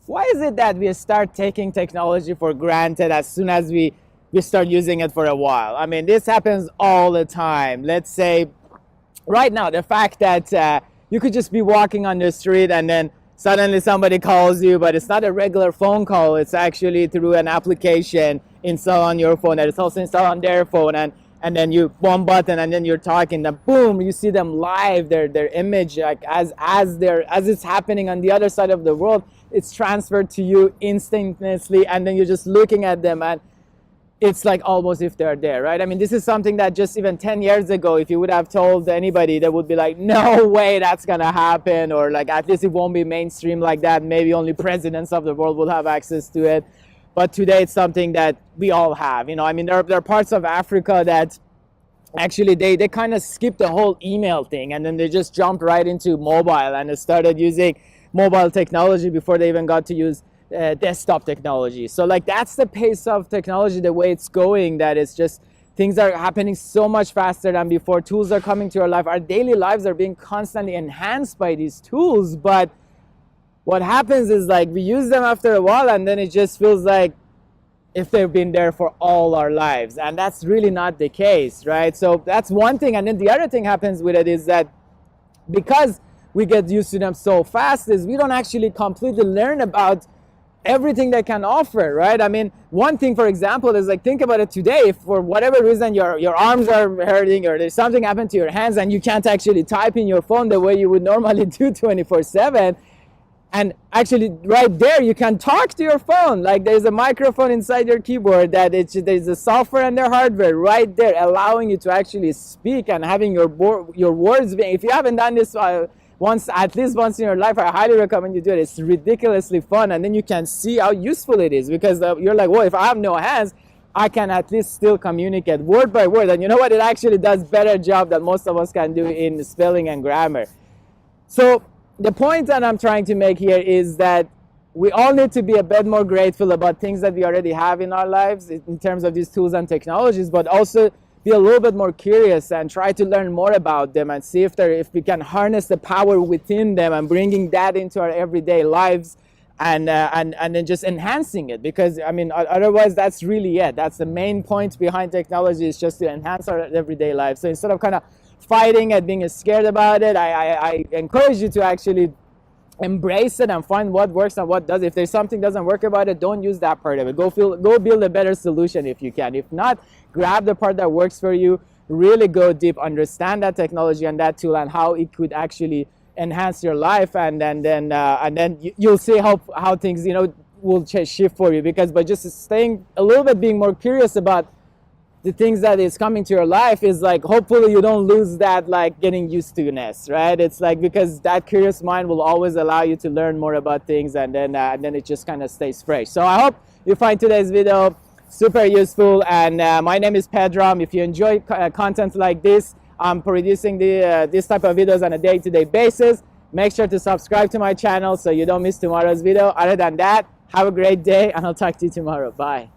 why is it that we start taking technology for granted as soon as we start using it for a while? I mean, this happens all the time. Let's say right now, the fact that you could just be walking on the street and then suddenly somebody calls you, but it's not a regular phone call. It's actually through an application installed on your phone that is also installed on their phone, and then you one button and then you're talking. Then boom, you see them live. Their image, like as it's happening on the other side of the world, it's transferred to you instantaneously, and then you're just looking at them, and it's like almost if they're there, right? I mean, this is something that just even 10 years ago, if you would have told anybody, they would be like, no way that's gonna happen, or like at least it won't be mainstream like that. Maybe only presidents of the world will have access to it. But today it's something that we all have. You know, I mean, there are parts of Africa that actually they kind of skipped the whole email thing, and then they just jumped right into mobile and they started using mobile technology before they even got to use desktop technology. So like that's the pace of technology, the way it's going, that it's just things are happening so much faster than before. Tools are coming to our life. Our daily lives are being constantly enhanced by these tools, but what happens is like we use them after a while and then it just feels like if they've been there for all our lives, and that's really not the case, right? So that's one thing. And then the other thing happens with it is that because we get used to them so fast, is we don't actually completely learn about everything they can offer, right? I mean, one thing, for example, is like, think about it today. If for whatever reason your arms are hurting or there's something happened to your hands and you can't actually type in your phone the way you would normally do 24/7, and actually right there you can talk to your phone. Like there's a microphone inside your keyboard that there's the software and the hardware right there allowing you to actually speak and having your words being, if you haven't done this at least once in your life, I highly recommend you do it. It's ridiculously fun, and then you can see how useful it is, because you're like, well, if I have no hands, I can at least still communicate word by word. And you know what? It actually does better job than most of us can do in spelling and grammar. So the point that I'm trying to make here is that we all need to be a bit more grateful about things that we already have in our lives in terms of these tools and technologies, but also be a little bit more curious and try to learn more about them and see if we can harness the power within them and bringing that into our everyday lives, and then just enhancing it. Because I mean, otherwise that's really it. That's the main point behind technology, is just to enhance our everyday life. So instead of kind of fighting it, being scared about it, I encourage you to actually embrace it and find what works and what does. If there's something doesn't work about it, don't use that part of it. Go build a better solution if you can. If not, grab the part that works for you, really go deep, understand that technology and that tool and how it could actually enhance your life, and then you'll see how things, you know, will shift for you. Because by just staying a little bit, being more curious about the things that is coming to your life, is like, hopefully you don't lose that like getting used to-ness, right? It's like, because that curious mind will always allow you to learn more about things, and then it just kind of stays fresh. So I hope you find today's video super useful, and my name is Pedram. If you enjoy content like this, I'm producing this type of videos on a day-to-day basis. Make sure to subscribe to my channel so you don't miss tomorrow's video. Other than that, have a great day, and I'll talk to you tomorrow. Bye.